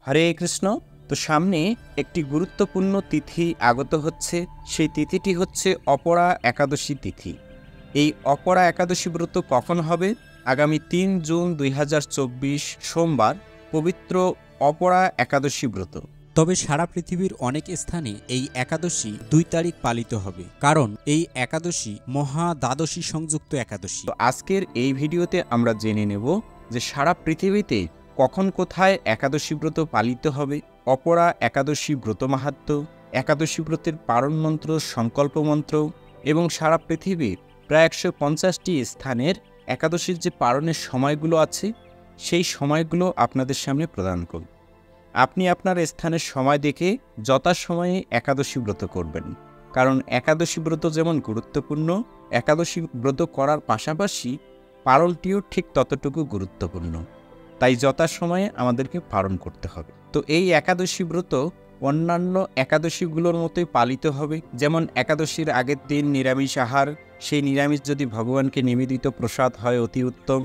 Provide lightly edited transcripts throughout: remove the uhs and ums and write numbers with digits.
হরে কৃষ্ণ। তো সামনে একটি গুরুত্বপূর্ণ তিথি আগত হচ্ছে। সেই তিথিটি হচ্ছে অপরা একাদশী তিথি। এই অপরা একাদশী ব্রত কখন হবে? আগামী ৩ জুন ২০২৪ সোমবার পবিত্র অপরা একাদশী ব্রত। তবে সারা পৃথিবীর অনেক স্থানে এই একাদশী ২ তারিখ পালিত হবে, কারণ এই একাদশী মহা দ্বাদশী সংযুক্ত একাদশী। তো আজকের এই ভিডিওতে আমরা জেনে নেব যে সারা পৃথিবীতে কখন কোথায় একাদশী ব্রত পালিত হবে, অপরা একাদশী ব্রত মাহাত্ম্য, একাদশী ব্রতের পারণ মন্ত্র, সংকল্প মন্ত্র এবং সারা পৃথিবীর প্রায় ১৫০টি স্থানের একাদশীর যে পারণের সময়গুলো আছে সেই সময়গুলো আপনাদের সামনে প্রদান করব। আপনি আপনার স্থানের সময় দেখে যথাসময়ে একাদশী ব্রত করবেন, কারণ একাদশী ব্রত যেমন গুরুত্বপূর্ণ, একাদশী ব্রত করার পাশাপাশি পারণটিও ঠিক ততটুকু গুরুত্বপূর্ণ। তাই যথাসময়ে আমাদেরকে পালন করতে হবে। তো এই একাদশী ব্রত অন্যান্য একাদশীগুলোর মতোই পালিত হবে। যেমন একাদশীর আগের দিন নিরামিষ আহার, সেই নিরামিষ যদি ভগবানকে নিবেদিত প্রসাদ হয় অতি উত্তম।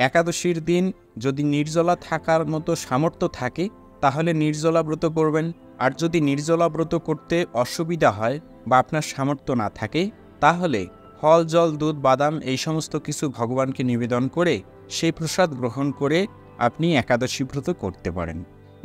একাদশীর দিন যদি নির্জলা থাকার মতো সামর্থ্য থাকে তাহলে নির্জলা ব্রত করবেন, আর যদি নির্জলা ব্রত করতে অসুবিধা হয় বা আপনার সামর্থ্য না থাকে তাহলে ফল, জল, দুধ, বাদাম এই সমস্ত কিছু ভগবানকে নিবেদন করে সেই প্রসাদ গ্রহণ করে আপনি একাদশী ব্রত করতে পারেন।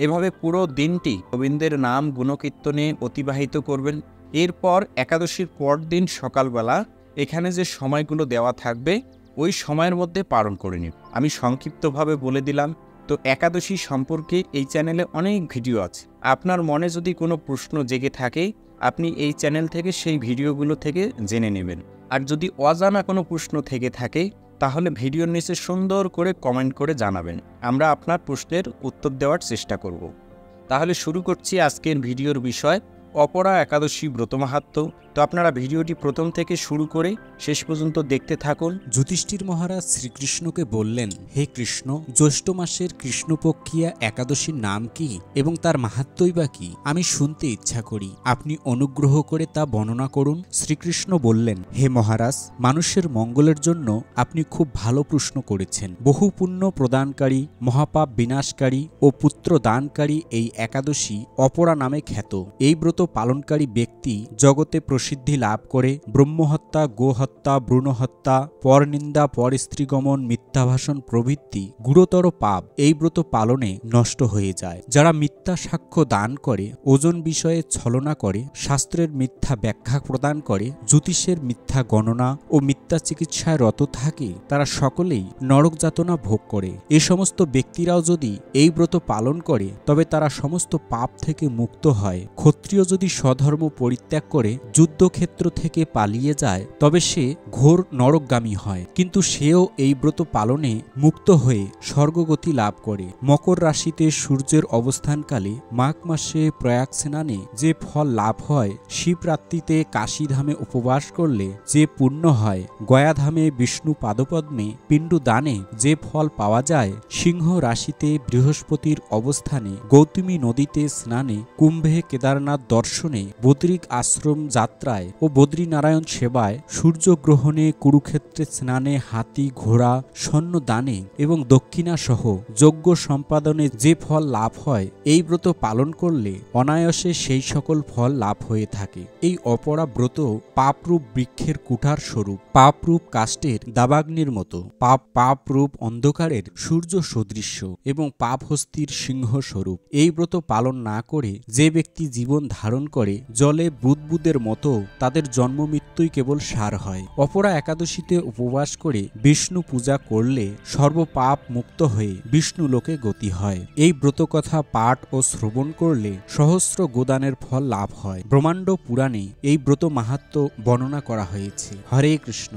এভাবে পুরো দিনটি গোবিন্দের নাম গুণকীর্তনে অতিবাহিত করবেন। এরপর একাদশীর পর দিন সকালবেলা এখানে যে সময়গুলো দেওয়া থাকবে ওই সময়ের মধ্যে পালন করে নিন। আমি সংক্ষিপ্তভাবে বলে দিলাম। তো একাদশী সম্পর্কে এই চ্যানেলে অনেক ভিডিও আছে। আপনার মনে যদি কোনো প্রশ্ন জেগে থাকে আপনি এই চ্যানেল থেকে সেই ভিডিওগুলো থেকে জেনে নেবেন। আর যদি অজানা কোনো প্রশ্ন থেকে থাকে তাহলে ভিডিওর নিচে সুন্দর করে কমেন্ট করে জানাবেন, আমরা আপনার প্রশ্নের উত্তর দেওয়ার চেষ্টা করব। তাহলে শুরু করছি আজকের ভিডিওর বিষয়, অপরা একাদশী ব্রত মাহাত্ম্য। তো আপনারা ভিডিওটি প্রথম থেকে শুরু করে শেষ পর্যন্ত দেখতে থাকুন। যুধিষ্ঠির মহারাজ শ্রীকৃষ্ণকে বললেন, হে কৃষ্ণ, জ্যৈষ্ঠ মাসের কৃষ্ণপক্ষিয়া একাদশীর নাম কি এবং তার মাহাত্ম্যই বা কি? আমি শুনতে ইচ্ছা করি, আপনি অনুগ্রহ করে তা বর্ণনা করুন। শ্রীকৃষ্ণ বললেন, হে মহারাজ, মানুষের মঙ্গলের জন্য আপনি খুব ভালো প্রশ্ন করেছেন। বহু পুণ্য প্রদানকারী, মহাপাপ বিনাশকারী ও পুত্র দানকারী এই একাদশী অপরা নামে খ্যাত। এই ব্রত পালনকারী ব্যক্তি জগতে প্রসিদ্ধি লাভ করে ব্রহ্মহত্যা, গোহত্যা, ভ্রূণহত্যা, পরনিন্দা, পরস্ত্রীগমন, মিথ্যাভাষণ প্রভৃতি গুরুতর পাপ এই ব্রত পালনে নষ্ট হয়ে যায়। যারা মিথ্যা সাক্ষ্য দান করে, ওজন বিষয়ে ছলনা করে, শাস্ত্রের মিথ্যা ব্যাখ্যা প্রদান করে, জ্যোতিষের মিথ্যা গণনা ও মিথ্যা চিকিৎসায় রত থাকে, তারা সকলেই নরক যাতনা ভোগ করে। এ সমস্ত ব্যক্তিরাও যদি এই ব্রত পালন করে তবে তারা সমস্ত পাপ থেকে মুক্ত হয়। ক্ষত্রিয় যদি স্বধর্ম পরিত্যাগ করে যুদ্ধক্ষেত্র থেকে পালিয়ে যায় তবে সে ঘোর নরকগামী হয়, কিন্তু সেও এই ব্রত পালনে মুক্ত হয়ে স্বর্গগতি লাভ করে। মকর রাশিতে সূর্যের অবস্থানকালে মাঘ মাসে প্রয়াগ স্নানে যে ফল লাভ হয়, শিবরাত্রিতে কাশীধামে উপবাস করলে যে পুণ্য হয়, গয়াধামে বিষ্ণু পাদপদ্মে পিণ্ড দানে যে ফল পাওয়া যায়, সিংহ রাশিতে বৃহস্পতির অবস্থানে গৌতমী নদীতে স্নানে, কুম্ভে কেদারনাথ দর্শনে, বদ্রিক আশ্রম যাত্রায় ও বদ্রীনারায়ণ সেবায়, সূর্যগ্রহণে, কুরুক্ষেত্রে স্নানে, হাতি ঘোড়া স্বর্ণ দানে এবং দক্ষিণা সহ যজ্ঞ সম্পাদনে যে ফল লাভ হয়, এই ব্রত পালন করলে অনায়াসে সেই সকল ফল লাভ হয়ে থাকে। এই অপরা ব্রত পাপরূপ বৃক্ষের কুঠার স্বরূপ, পাপরূপ কাষ্ঠের দাবাগ্নির মতো, পাপরূপ অন্ধকারের সূর্য সদৃশ্য এবং পাপহস্তির সিংহ স্বরূপ। এই ব্রত পালন না করে যে ব্যক্তি জীবন ধারণ করে জলে বুদবুদের মতো, তাদের জন্ম মৃত্যুই কেবল সার হয়। অপরা একাদশীতে উপবাস করে বিষ্ণু পূজা করলে সর্বপাপ মুক্ত হয়ে বিষ্ণু লোকে গতি হয়। এই ব্রতকথা পাঠ ও শ্রবণ করলে সহস্র গোদানের ফল লাভ হয়। ব্রহ্মাণ্ড পুরাণে এই ব্রত মাহাত্ম্য বর্ণনা করা হয়েছে। হরে কৃষ্ণ।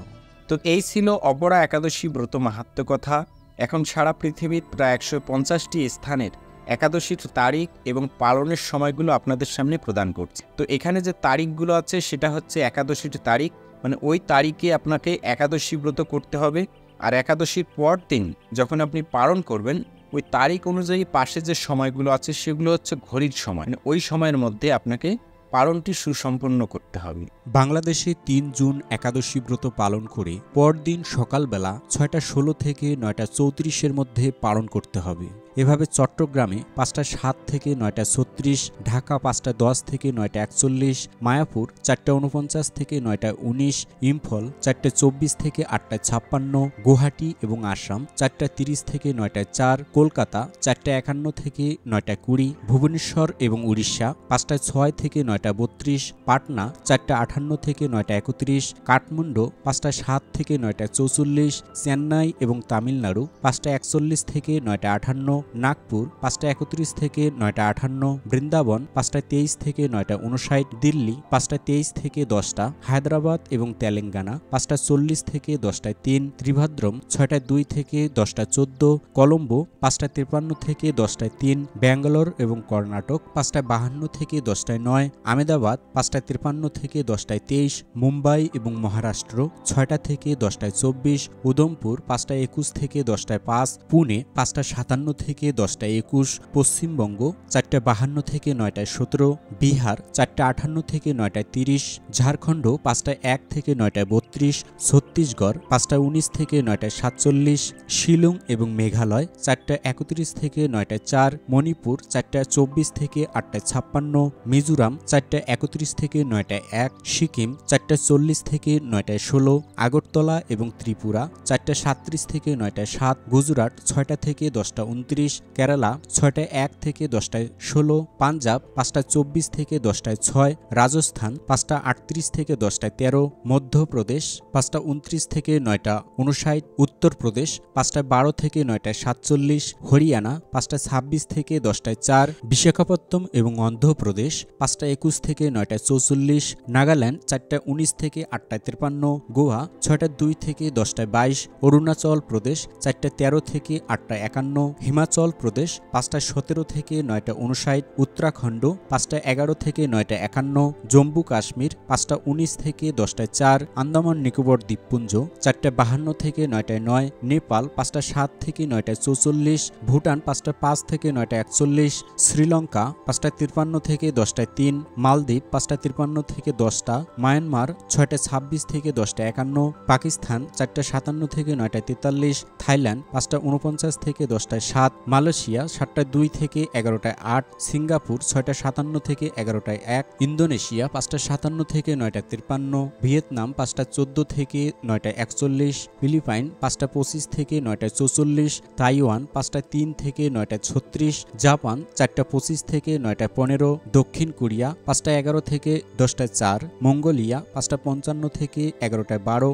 তো এই ছিল অপরা একাদশী ব্রত মাহাত্ম্য কথা। এখন সারা পৃথিবীর প্রায় ১৫০টি স্থানের একাদশীর তারিখ এবং পালনের সময়গুলো আপনাদের সামনে প্রদান করছে। তো এখানে যে তারিখগুলো আছে সেটা হচ্ছে একাদশীর তারিখ, মানে ওই তারিখে আপনাকে একাদশী ব্রত করতে হবে। আর একাদশীর পর দিন যখন আপনি পালন করবেন ওই তারিখ অনুযায়ী পাশে যে সময়গুলো আছে সেগুলো হচ্ছে ঘড়ির সময়, মানে ওই সময়ের মধ্যে আপনাকে পালনটি সুসম্পন্ন করতে হবে। বাংলাদেশে ৩ জুন একাদশী ব্রত পালন করে পরদিন সকালবেলা ৬টা ১৬ থেকে ৯টা ৩৪-এর মধ্যে পালন করতে হবে। এভাবে চট্টগ্রামে 5টা 7 থেকে 9টা 36, ঢাকা 5টা 10 থেকে 9টা 41, মায়াপুর 4টা 49 থেকে 9টা 19, ইম্ফল 4টা 24 থেকে 8টা 56, গুয়াহাটি এবং আসাম 4টা 30 থেকে 9টা 4, কলকাতা 4টা 51 থেকে 9টা 20, ভুবনেশ্বর এবং উড়িষ্যা 5টা 6 থেকে 9টা 32, পাটনা 4টা 58 থেকে 9টা 31, কাঠমান্ডু 5টা 7 থেকে 9টা 44, চেন্নাই এবং তামিলনাড়ু 5টা 41 থেকে 9টা 58, নাগপুর 5টা 31 থেকে 9টা 58, বৃন্দাবন 5টা 23 থেকে 9টা 59, দিল্লি 5টা 23 থেকে 10টা, হায়দ্রাবাদ এবং তেলেঙ্গানা 5টা 40 থেকে 10টায় 3, ত্রিভাদ্রম 6টা 2 থেকে 10টা 14, কলম্বো 5টা 53 থেকে 10টায় 3, ব্যাঙ্গালোর এবং কর্ণাটক 5টা 52 থেকে 10টায় 9, আহমেদাবাদ 5টা 53 থেকে 10টায় 23, মুম্বাই এবং মহারাষ্ট্র 6টা থেকে 10টায় 24, উদমপুর 5টা 21 থেকে 10টায় 5, পুনে 5টা 57 থেকে 10টায় 21, পশ্চিমবঙ্গ 4টা 52 থেকে 9টায় 17, বিহার 4টা 58 থেকে 9টায় 30, ঝাড়খণ্ড 5টা 1 থেকে 9টায় 32, ছত্তিশগড় 5টা 19 থেকে 9টায় 47, শিলং এবং মেঘালয় 4টা 31 থেকে 9টায় 4, মণিপুর 4টা 24 থেকে 8টায় 56, মিজোরাম 4টা 31 থেকে 9টায় 1, সিকিম 4টা 40 থেকে 9টায় 16, আগরতলা এবং ত্রিপুরা 4টা 37 থেকে 9টায় 7, গুজরাট 6টা থেকে 10টা 29, কেরালা 6টা 1 থেকে 10টায় 16, পাঞ্জাব 5টা 24 থেকে 10টায় 6, রাজস্থান 5টা 38 থেকে 10টায় 13, মধ্যপ্রদেশ 5টা 29 থেকে 9টা 59, উত্তরপ্রদেশ 5টা 12 থেকে 9টায় 47, হরিয়ানা 5টা 26 থেকে 10টায় 4, বিশাখাপত্তনম এবং অন্ধ্রপ্রদেশ 5টা 21 থেকে 9টায় 44, নাগাল্যান্ড 4টা 19 থেকে 8টায় 53, গোয়া 6টা 2 থেকে 10টায় 22, অরুণাচল প্রদেশ 4টা 13 থেকে 8টায় 51, হিমাচল প্রদেশ 5টা 17 থেকে 9টা 59, উত্তরাখণ্ড 5টা 11 থেকে 9টা 51, জম্মু কাশ্মীর 5টা 19 থেকে 10টায় 4, আন্দামান নিকোবর দ্বীপপুঞ্জ 4টা 52 থেকে 9টায় 9, নেপাল 5টা 7 থেকে 9টায় 44, ভুটান 5টা 5 থেকে 9টায় 41, শ্রীলঙ্কা 5টা 53 থেকে 10টায় 3, মালদ্বীপ 5টা 53 থেকে 10টা, মায়ানমার 6টা 26 থেকে 10টায় 51, পাকিস্তান 4টা 57 থেকে 9টায় 43, থাইল্যান্ড 5টা 49 থেকে 10টায় 7, মালয়েশিয়া 7টা 2 থেকে 11টায় 8, সিঙ্গাপুর 6টা 57 থেকে 11টায় 1, ইন্দোনেশিয়া 5টা 57 থেকে 9টায় 53, ভিয়েতনাম 5টা 14 থেকে 9টায় 41, ফিলিপাইন 5টা 25 থেকে 9টায় 44, তাইওয়ান 5টা 3 থেকে 9টায় 36, জাপান 4টা 25 থেকে 9টায় 15, দক্ষিণ কোরিয়া 5টা 11 থেকে 10টায় 4, মঙ্গোলিয়া 5টা 55 থেকে 11টায় 12,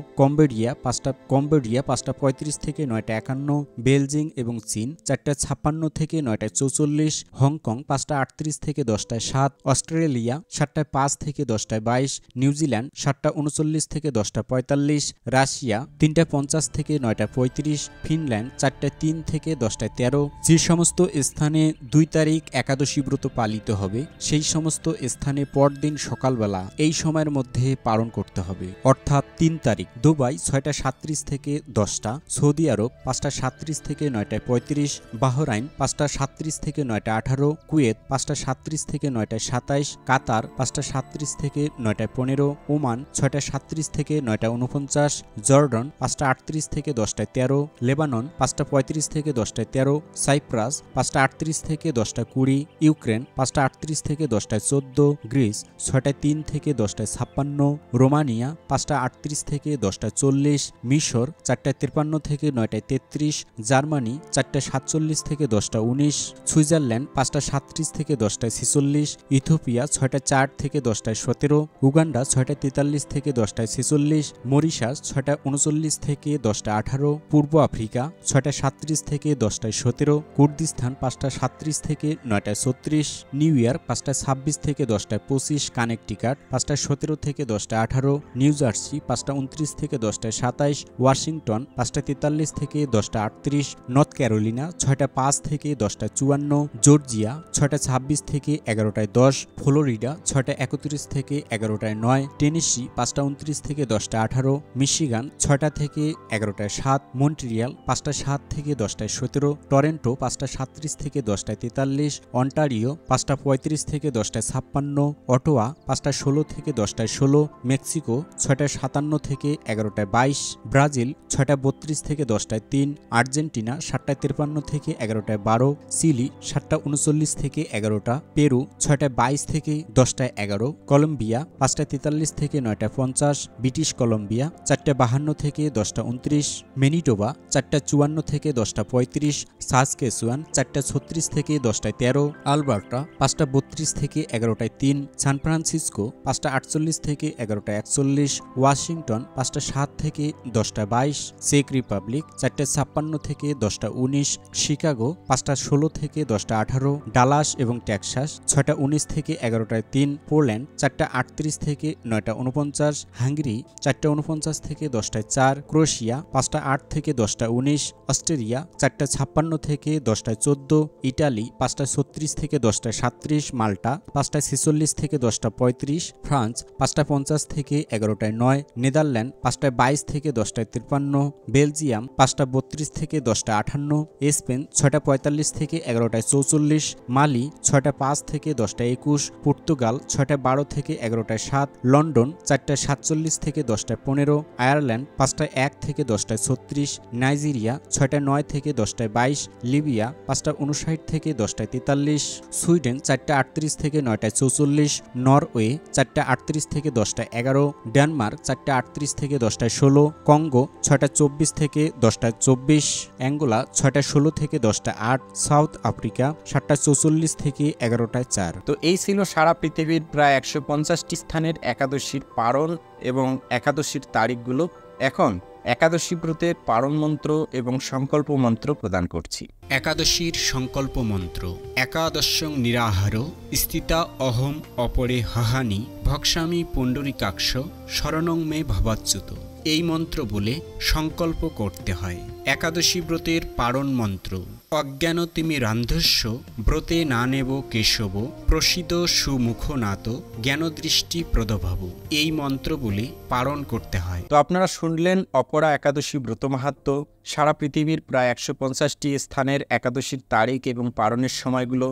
কম্বোডিয়া 5টা 35 থেকে 9টায় 51, বেলজিং এবং চীন 4টা 56 থেকে 9টায় 44, হংকং 5টা 38 থেকে 10টায় 7, অস্ট্রেলিয়া 7টা 5 থেকে 10টায় 22, নিউজিল্যান্ড 7টা 39 থেকে 10টা 45, রাশিয়া 3টা 50 থেকে 9টা 35, ফিনল্যান্ড 4টা 3 থেকে 10টায় 13। যে সমস্ত স্থানে 2 তারিখ একাদশী ব্রত পালিত হবে সেই সমস্ত স্থানে পরদিন সকালবেলা এই সময়ের মধ্যে পালন করতে হবে, অর্থাৎ 3 তারিখ দুবাই 6টা 37 থেকে 10টা, সৌদি আরব 5টা 37 থেকে 9টায় 35, বাহরাইন 5টা 37 থেকে 9টা 18, কুয়েত 5টা 37 থেকে 9টায় 27, কাতার 5টা 37 থেকে 9টায় 15, ওমান 6টা 37 থেকে 9টা 49, জর্ডন 5টা 38 থেকে 10টায় 13, লেবানন 5টা 35 থেকে 10টায় 13, সাইপ্রাস 5টা 38 থেকে 10টায় 20, ইউক্রেন 5টা 38 থেকে 10টায় 14, গ্রিস 6টা 3 থেকে 10টায় 56, রোমানিয়া 5টা 38 থেকে 10টায় 40, মিশর 4টা 53 থেকে 9টায় 33, জার্মানি 4টা 47 থেকে 10টা 19, সুইজারল্যান্ড 5টা 37 থেকে 10টায় 46, ইথিওপিয়া 6টা 4 থেকে 10টায় 17, উগান্ডা 6টা 43 থেকে 10টায় 46, মরিশাস 6টা 39 থেকে 10টা 18, পূর্ব আফ্রিকা 6টা 37 থেকে 10টায় 17, কুর্দিস্তান 5টা 37 থেকে 9টায় 36, নিউ ইয়র্ক 5টা 26 থেকে 10টায় 25, কানেকটিকাট 5টা 17 থেকে 10টায় 18, নিউ জার্সি 5টা 29 থেকে 10টায় 27, ওয়াশিংটন 5টা 43 থেকে 10টা 38, নর্থ ক্যারোলিনা 6টা 5 থেকে 10টা 54, জর্জিয়া 6টা 26 থেকে 11টায় 10, ফ্লোরিডা 6টা 31 থেকে 11টায় 9, টেনেসি 5টা 29 থেকে 10টা 18, মিশিগান 6টা থেকে 11টায় 7, মন্ট্রিয়াল 5টা 7 থেকে 10টায় 17, টরেন্টো 5টা 37 থেকে 10টায় 43, অন্টারিও 5টা 35 থেকে 10টায় 56, অটোয়া 5টা 16 থেকে 10টায় 16, মেক্সিকো 6টা 57 থেকে 11টায় 22, ব্রাজিল 6টা 32 থেকে 10টায় 3, আর্জেন্টিনা 7টা 53 থেকে থেকে 11টায় 12, চিলি 7টা 39 থেকে 11টা, পেরু 6টায় 22 থেকে 10টায় 11, কলম্বিয়া 5টায় 43 থেকে 9টায় 50, ব্রিটিশ কলম্বিয়া 4টায় 52 থেকে 10টা 29, ম্যানিটোবা 4টায় 54 থেকে 10টা 35, সাসকেচুয়ান 4টায় 36 থেকে 10টায় 13, আলবার্টা 5টা 32 থেকে 11টায় 3, সান ফ্রান্সিসকো 5টা 48 থেকে 11টায় 41, ওয়াশিংটন 5টা 7 থেকে 10টা 22, চেক রিপাবলিক 4টায় 56 থেকে 10টা 19, শিকাগো 5টা 16 থেকে 10টা 18, ডালাস এবং টেক্সাস 6টা 19 থেকে 11টায় 3, পোল্যান্ড 4টা 38 থেকে 9টা 49, হাঙ্গেরি 4টা 49 থেকে 10টায় 4, ক্রোয়েশিয়া 5টা 8 থেকে 10টা 19, অস্ট্রেলিয়া 4টা 56 থেকে 10টায় 14, ইটালি 5টা 36 থেকে 10টায় 37, মাল্টা 5টা 46 থেকে 10টা 35, ফ্রান্স 5টা 50 থেকে 11টায় 9, নেদারল্যান্ড 5টা 22 থেকে 10টায় 53, বেলজিয়াম 5টা 32 থেকে 10টা 58, স্পেন 6টা 45 থেকে 11টায় 44, মালি 6টা 5 থেকে 10টায় 21, পর্তুগাল 6টা 12 থেকে 11টায় 7, লন্ডন 4টা 47 থেকে 10টায় 15, আয়ারল্যান্ড 5টা 1 থেকে 10টায় 36, নাইজেরিয়া 6টা 9 থেকে 10টায় 22, লিবিয়া 5টা 59 থেকে 10টায় 43, সুইডেন 4টা 38 থেকে 9টায় 44, নরওয়ে 4টা 38 থেকে 10টায় 11, ডেনমার্ক 4টা 38 থেকে 10টায় 16, কঙ্গো 6টা 24 থেকে 10টায় 24, অ্যাঙ্গোলা 6টা 16 থেকে 10টায় 8, সাউথ আফ্রিকা 7টা 44 থেকে 11টায় 4। তো এই ছিল সারা পৃথিবীর প্রায় 150টি স্থানের একাদশীর পারণ এবং একাদশীর তারিখগুলো। এখন একাদশী ব্রতের পারণ মন্ত্র এবং সংকল্প মন্ত্র প্রদান করছি। একাদশীর সংকল্প মন্ত্র। একাদশং নিরাহার স্থিতা অহম অপরে হহানি ভক্সামি পুণ্ডরিকাক্ষ শরণং মে ভবাচ্যুত। এই মন্ত্র বলে সংকল্প করতে হয়। একাদশী ব্রতের পারণ মন্ত্র। অজ্ঞানতিমি রান্ধস্য ব্রতে না নেব কেশব প্রসিদ সুমুখনাত জ্ঞানদৃষ্টি প্রদভাব। এই মন্ত্র বলে পারণ করতে হয়। তো আপনারা শুনলেন অপরা একাদশী ব্রত মাহাত্ম্য, সারা পৃথিবীর প্রায় 150টি স্থানের একাদশীর তারিখ এবং পারণের সময়গুলো,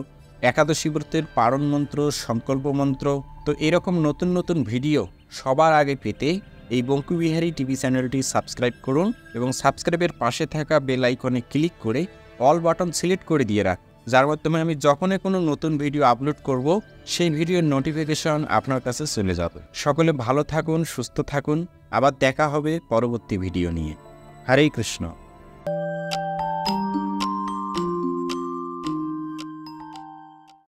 একাদশী ব্রতের পারণ মন্ত্র, সংকল্প মন্ত্র। তো এরকম নতুন নতুন ভিডিও সবার আগে পেতে এই বঙ্কুবিহারী টিভি চ্যানেলটি সাবস্ক্রাইব করুন এবং সাবস্ক্রাইবের পাশে থাকা বেল আইকনে ক্লিক করে অল বাটন সিলেক্ট করে দিয়ে রাখ, যার মাধ্যমে আমি যখনই কোনো নতুন ভিডিও আপলোড করব সেই ভিডিওর নোটিফিকেশন আপনার কাছে চলে যাবে। সকলে ভালো থাকুন, সুস্থ থাকুন, আবার দেখা হবে পরবর্তী ভিডিও নিয়ে। হরে কৃষ্ণ।